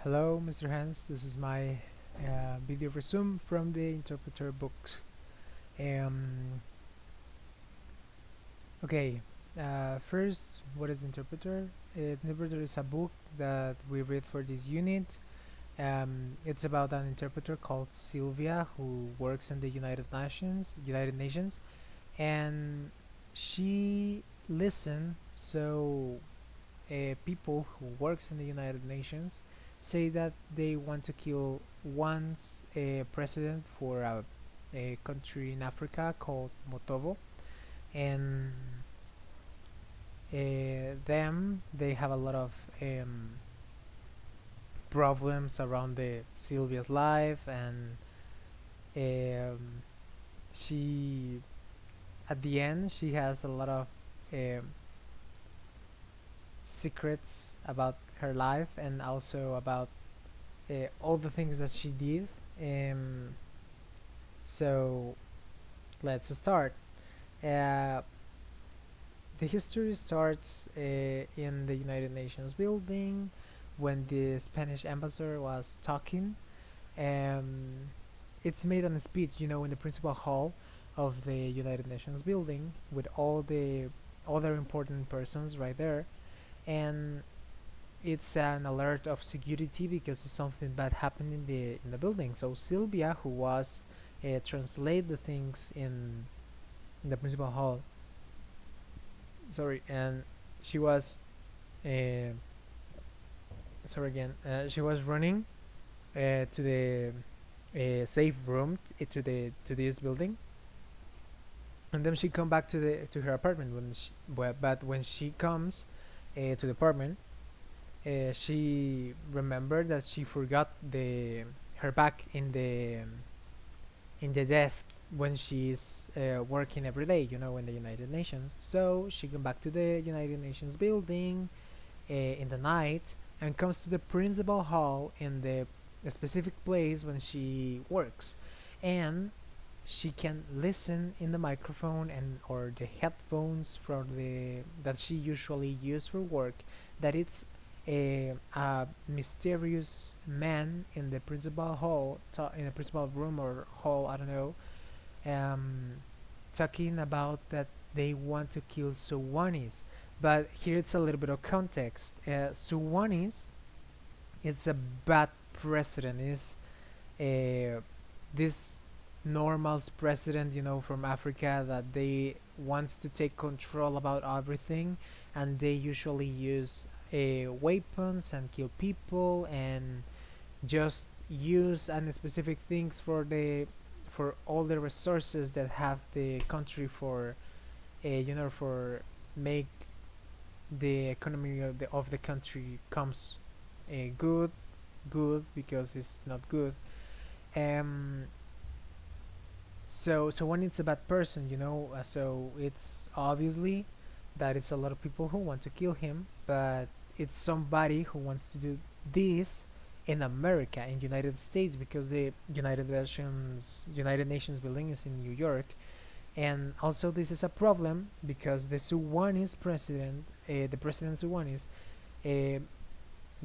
Hello, Mr. Hans. This is my video resume from the Interpreter books. Um, okay, first, what is Interpreter? Interpreter is a book that we read for this unit. It's about an interpreter called Sylvia who works in the United Nations, and she listen so people who works in the United Nations say that they want to kill once a president for a country in Africa called Motovo, and them they have a lot of problems around the Sylvia's life, and um, she at the end she has a lot of um, secrets about her life and also about all the things that she did. Um, so let's start. Uh, the history starts in the United Nations building when the Spanish ambassador was talking. Um, it's made on a speech, in the principal hall of the United Nations building with all the other important persons right there, and it's an alert of security because something bad happened in the building. So Sylvia, who was translate the things in the principal hall, sorry, and she was uh, sorry again, she was running to the safe room to this building, and then she come back to her apartment but when she comes to the apartment, she remembered that she forgot the her bag in the desk when she's working every day, in the United Nations. So she come back to the United Nations building in the night and comes to the principal hall in the specific place when she works, and she can listen in the microphone and or the headphones from the that she usually use for work, that it's a mysterious man in the principal hall in the principal room or hall, I don't know, um, talking about that they want to kill Suwanis. But here it's a little bit of context. Suwanis, it's a bad president. Is this normal's president, from Africa, that they wants to take control about everything, and they usually use weapons and kill people and just use and specific things for all the resources that have the country for for make the economy of the country comes good because it's not good. um so when it's a bad person, so it's obviously that it's a lot of people who want to kill him, but it's somebody who wants to do this in America, in United States, because the United Nations building is in New York. And also this is a problem because the Suwanis president, the president Suwanis, uh,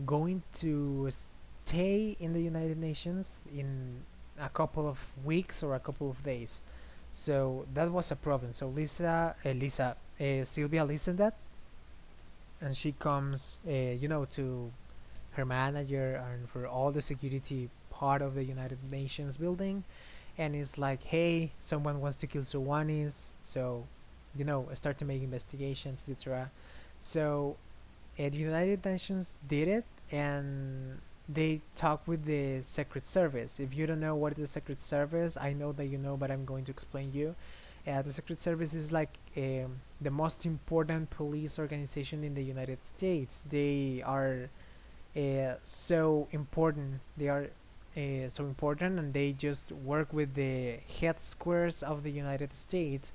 going to stay in the United Nations in a couple of weeks or a couple of days. So that was a problem. So Sylvia listened that, and she comes, to her manager and for all the security part of the United Nations building, and it's like, hey, someone wants to kill Suwanis, so start to make investigations, etc. So the United Nations did it, and they talk with the Secret Service. If you don't know what is the Secret Service, I know that you know, but I'm going to explain you. The Secret Service is like the most important police organization in the United States. They are so important. They are so important, and they just work with the headquarters of the United States.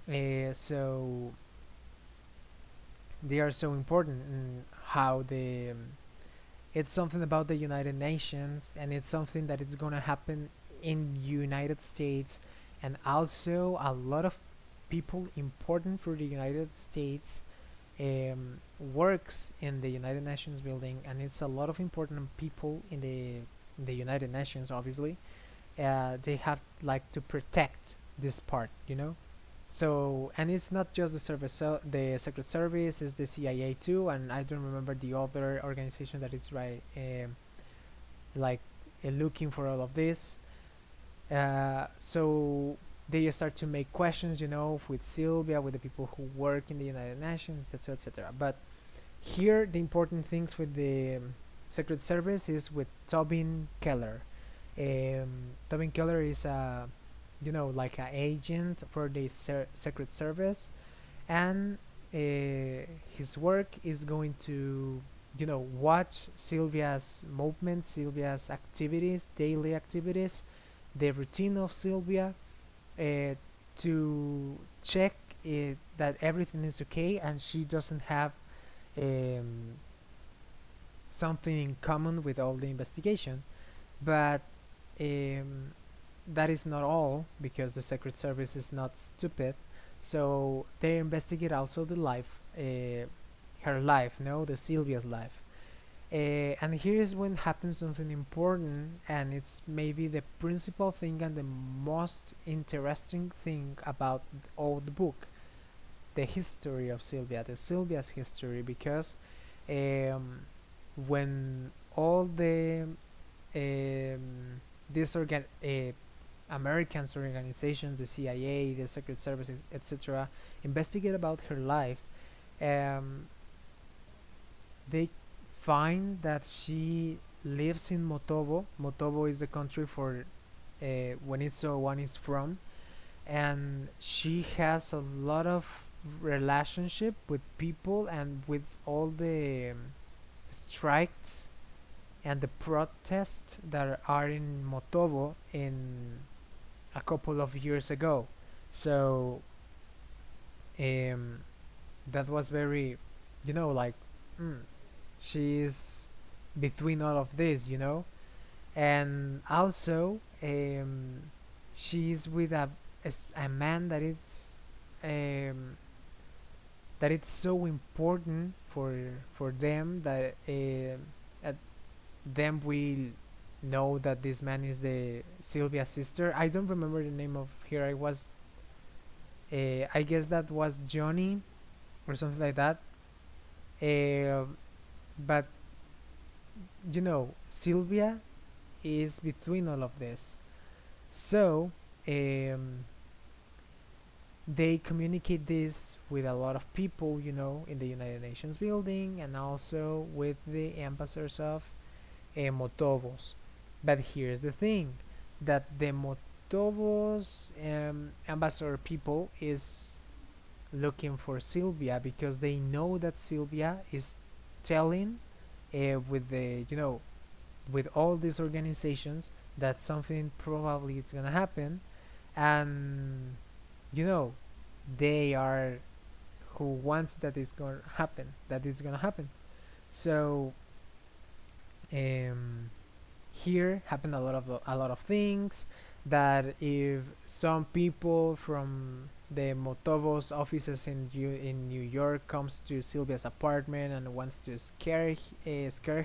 So they are so important in how it's something about the United Nations, and it's something that is gonna happen in United States, and also a lot of people important for the United States works in the United Nations building, and it's a lot of important people in the United Nations, obviously. They have like to protect this part, you know. So, and it's not just the service, so the Secret Service is the CIA too, and I don't remember the other organization that is right, like looking for all of this. So they start to make questions, you know, with Sylvia, with the people who work in the United Nations, etc., etc. But here, the important things with the Secret Service is with Tobin Keller. Tobin Keller is a, you know, like an agent for the Secret Service, and his work is going to, you know, watch Sylvia's movements, Sylvia's activities, daily activities, the routine of Sylvia, uh, to check that everything is okay and she doesn't have um, something in common with all the investigation. But um, that is not all, because the Secret Service is not stupid. So they investigate also the life, her life, no, the Sylvia's life. And here is when happens something important, and it's maybe the principal thing and the most interesting thing about all the book, the history of Sylvia, the Sylvia's history, because um, when all the these Americans organizations, the CIA, the Secret Service, etc., investigate about her life, um, they find that she lives in Motobo. Motobo is the country for when it's so one is from, and she has a lot of relationship with people and with all the strikes and the protests that are in Motobo in a couple of years ago. So um, that was very, you know, like mm, she's between all of this, you know, and also she's with a man um, that it's so important for them that at them we know that this man is the Sylvia's sister. I don't remember the name of her. I was I guess that was Johnny or something like that. Uh, but you know, Sylvia is between all of this. So um, they communicate this with a lot of people, you know, in the United Nations building and also with the ambassadors of Motovos. But here's the thing, that the Motovos ambassador people is looking for Sylvia because they know that Sylvia is telling with the, you know, with all these organizations that something probably is gonna happen, and you know, they are who wants that is gonna happen, that it's gonna happen. So um, here happen a lot of things, that if some people from the Motovos offices in New York comes to Sylvia's apartment and wants to scare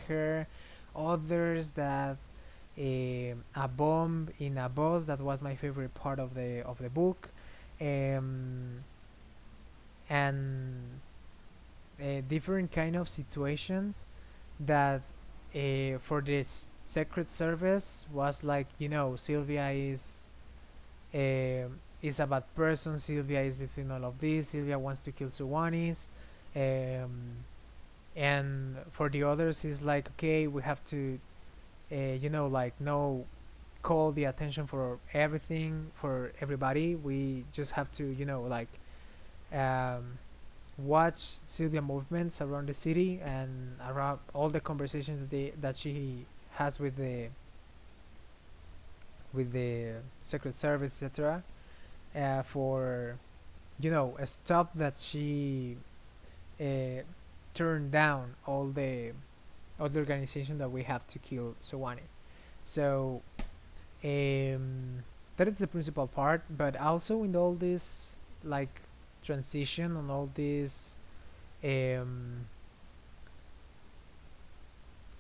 her, others that a bomb in a bus, that was my favorite part of the book, um, and different kind of situations that for this Secret Service was like, you know, Sylvia is a bad person. Sylvia is between all of this. Sylvia wants to kill Suwanis, um, and for the others is like, okay, we have to you know, like, no, call the attention for everything for everybody. We just have to, you know, like um, watch Sylvia movements around the city and around all the conversations that she has with the Secret Service, etc. For, you know, stop that she uh, turned down all the organization that we have to kill Sowani. So that is the principal part, but also in all this like transition on all this, um,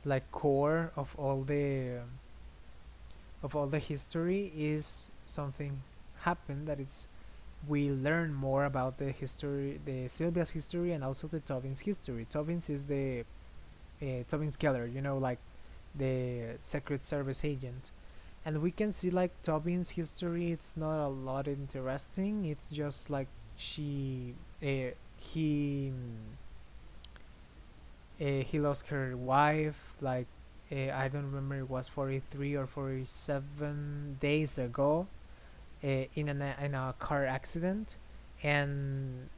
like core of all the history is something happened that it's we learn more about the history, the Sylvia's history, and also the Tobin's history. Tobin's is the Tobin's Geller, you know, like the Secret Service agent, and we can see like Tobin's history. It's not a lot interesting. It's just like she, he lost her wife. Like I don't remember. It was 43 or 47 days ago. In a car accident, and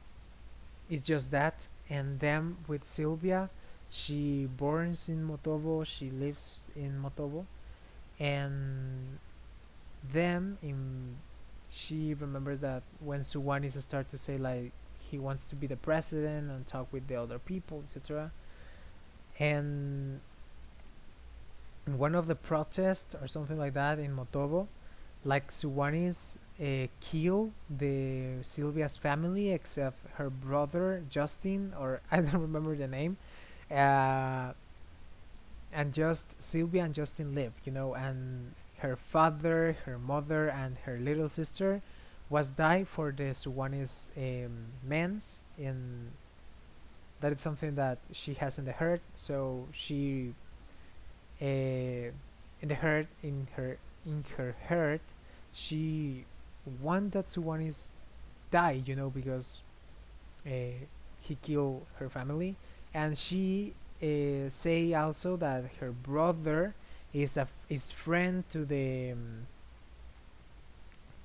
it's just that. And then with Sylvia, she borns in Motobo. She lives in Motobo, and then in she remembers that when Suwanis start to say like he wants to be the president and talk with the other people, etc. And in one of the protests or something like that in Motobo, like Suwanis kill the Sylvia's family except her brother Justin, or I don't remember the name, uh, and just Sylvia and Justin live, you know, and her father, her mother, and her little sister was died for the Suwanis men's, and that is something that she has in the hurt. So she in the hurt in her hurt, she want that Suwanis die, you know, because uh, he killed her family, and she say also that her brother is friend to the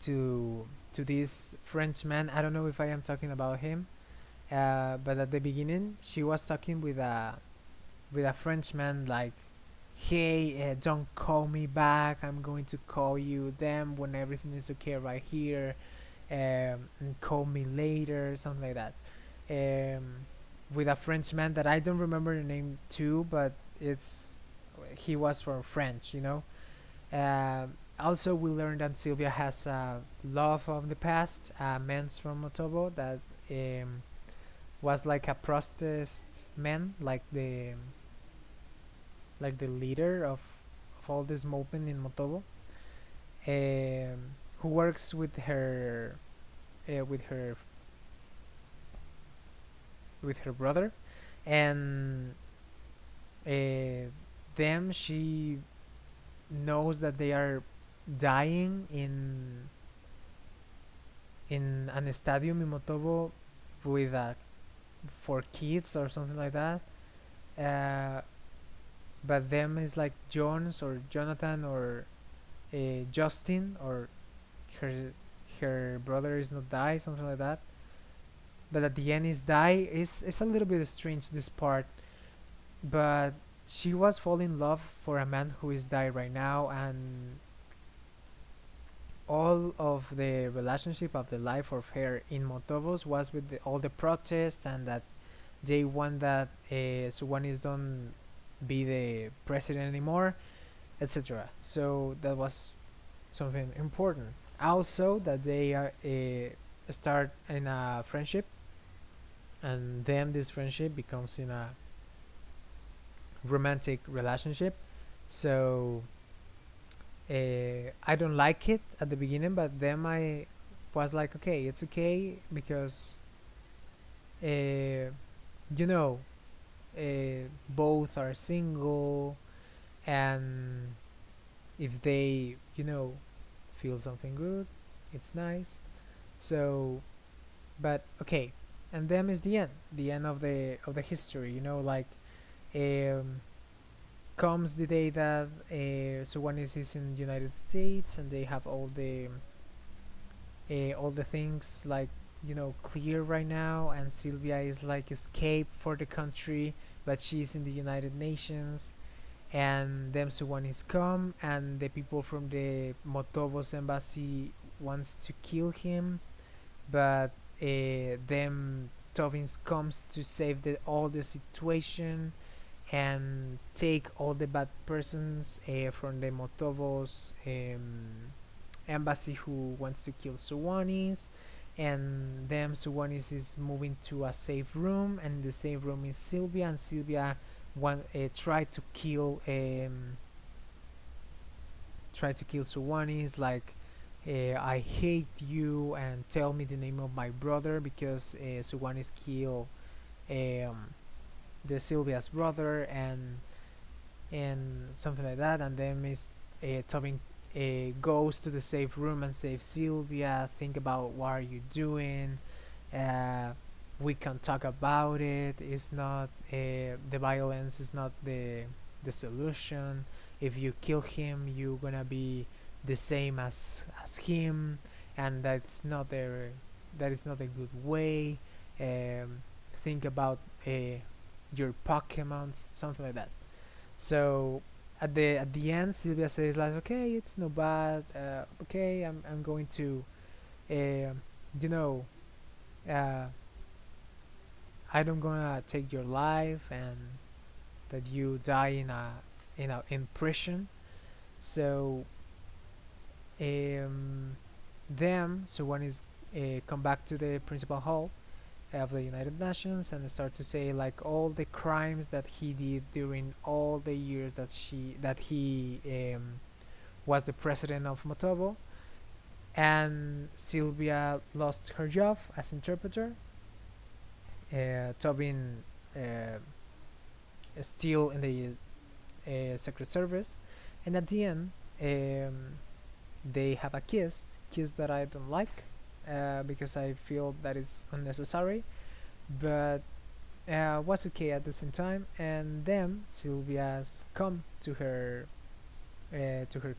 to this Frenchman. I don't know if I am talking about him, but at the beginning she was talking with a Frenchman like, "Hey, don't call me back. I'm going to call you them when everything is okay right here. And call me later," something like that. Um, with a Frenchman that I don't remember the name too, but it's he was from French, you know. Also, we learned that Sylvia has a love of the past, a man from Motobo that um, was like a protest man, like the leader of all this movement in Motobo, who works with her with her brother, and uh, them she knows that they are dying in an stadium in Motobo with for kids or something like that. Uh, but them is like Jones or Jonathan or Justin, or her her brother is not die, something like that. But at the end is die. It's a little bit strange this part, but she was falling in love for a man who is died right now, and all of the relationship of the life of her in Motovos was with all the protests, and that they want that Suwanis don't be the president anymore, etc. So that was something important. Also, that they are start in a friendship, and then this friendship becomes in a romantic relationship. So I don't like it at the beginning, but then I was like, okay, it's okay because you know both are single, and if they feel something good, it's nice. So, but okay, and then is the end of the history. Like um, comes the day that Suwanis is in United States, and they have all the things like clear right now, and Sylvia is like escape for the country, but she's in the United Nations, and them Suwanis come, and the people from the Motovos embassy wants to kill him, but them Tobins comes to save all the situation and take all the bad persons from the Motovos embassy who wants to kill Suwanis, and them Suwanis is moving to a safe room, and the safe room is Sylvia, and Sylvia try to kill Suwanis, like, I hate you and tell me the name of my brother because Suwanis kill um, the Sylvia's brother, and something like that. And then Miss Tobin goes to the safe room and saves Sylvia. Think about what are you doing? Uh, we can talk about it. It's not the violence is not the solution. If you kill him, you're gonna be the same as him, and that is not a good way. Think about your Pokemon, something like that. So at the end, Sylvia says like, okay, it's no bad. Okay, I'm going to, uh, you know, uh, I don't gonna take your life and that you die in prison. So them so one is come back to the principal hall of the United Nations and start to say like all the crimes that he did during all the years that he was the president of Motobo, and Sylvia lost her job as interpreter. Tobin is still in the Secret Service, and at the end, they have a kiss that I don't like because I feel that it's unnecessary, but was okay at the same time. And then Sylvia's come to her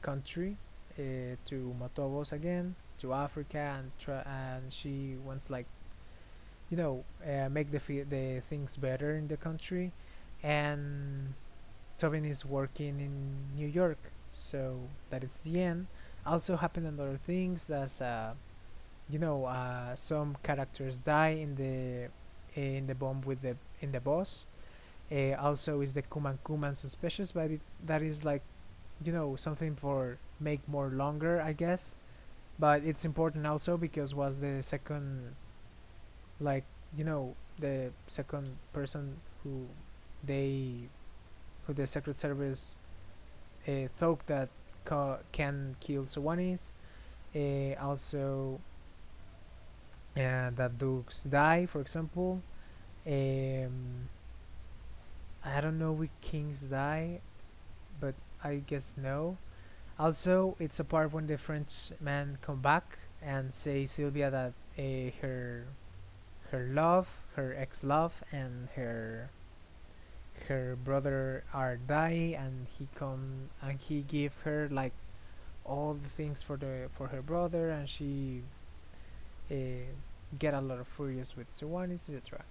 country, to Matobos again, to Africa, and she wants like make the things better in the country, and Tobin is working in New York, so that is the end. Also happen other things that some characters die in the bomb with the in the boss. Also is the Kuman suspicious, but that is like something for make more longer, I guess. But it's important also because was the second, like the second person they who the Secret Service thought that can kill Suwanis. Also, that Dukes die, for example. Um, I don't know if kings die, but I guess no. Also, it's a part when the French man come back and say Sylvia that her love, her ex love, and her brother are die, and he come and he give her like all the things for her brother, and she uh, get a lot of furious with Swan, etc.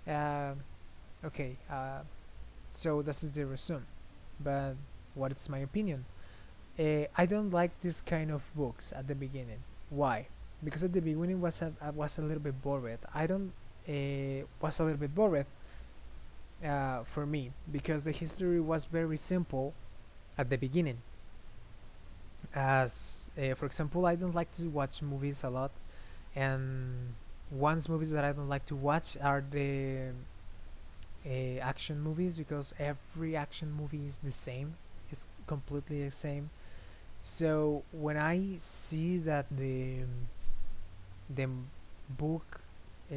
Um, okay, so this is the resume, but what is my opinion? I don't like this kind of books at the beginning. Why? Because at the beginning I was a little bit bored. I don't was a little bit bored for me because the history was very simple at the beginning. As for example, I don't like to watch movies a lot, and one's movies that I don't like to watch are the action movies because every action movie is the same. It's completely the same. So when I see that the book uh,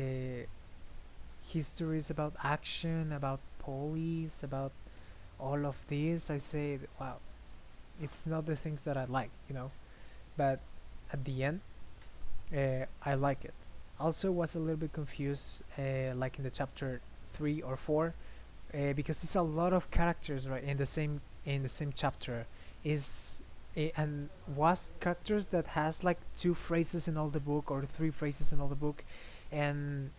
histories about action, about police, about all of this, I say, wow, it's not the things that I like. But at the end, I like it. Also, was a little bit confused, like in the chapter 3 or 4, because there's a lot of characters right in the same chapter. Is and was characters that has like two phrases in all the book or three phrases in all the book, and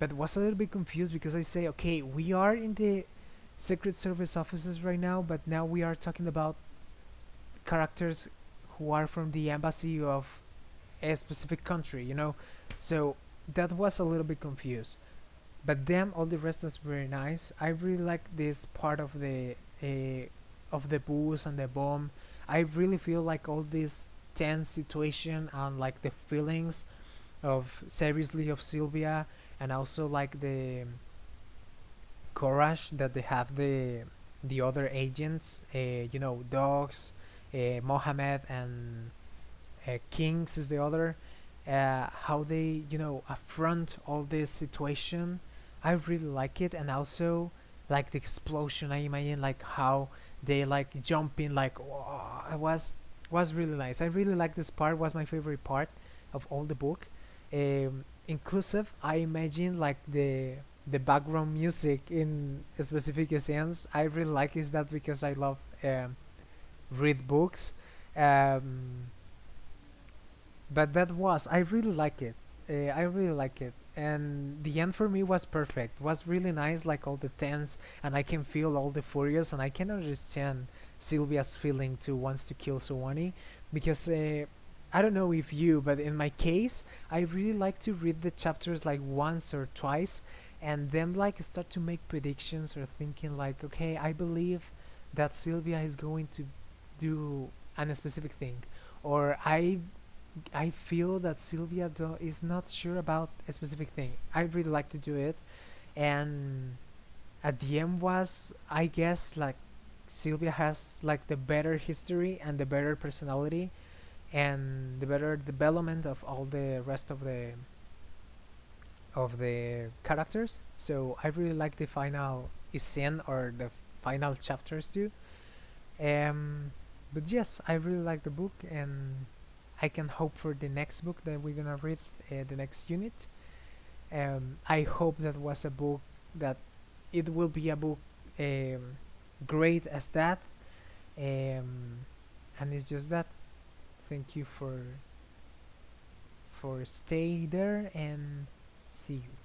but was a little bit confused because I say, okay, we are in the Secret Service offices right now, but now we are talking about characters who are from the embassy of a specific country. So that was a little bit confused. But then all the rest was very nice. I really like this part of the booze and the bomb. I really feel like all this tense situation and like the feelings of seriously of Sylvia, and also like courage that they have the other agents, dogs, Mohammed and Kings is the other. How they affront all this situation, I really like it. And also like the explosion, I imagine like how they like jumping like, oh, it was really nice. I really like this part, was my favorite part of all the book. Inclusive, I imagine like the background music in specific scenes. I really like is that because I love read books. um, but that was, I really like it. I really like it, and the end for me was perfect. Was really nice, like all the tense, and I can feel all the furious, and I can understand Sylvia's feeling to wants to kill Sowani, because I don't know if you, but in my case, I really like to read the chapters like once or twice, and then like start to make predictions or thinking like, okay, I believe that Sylvia is going to do a specific thing, or I feel that Sylvia is not sure about a specific thing. I really like to do it, and at the end was, I guess, like Sylvia has like the better history and the better personality and the better development of all the rest of the characters. So I really like the final scene or the final chapters too. Um, but yes, I really like the book, and I can hope for the next book that we're gonna read, the next unit. I hope that was a book that it will be a book um, great as that. And it's just that. Thank you for stay there, and see you.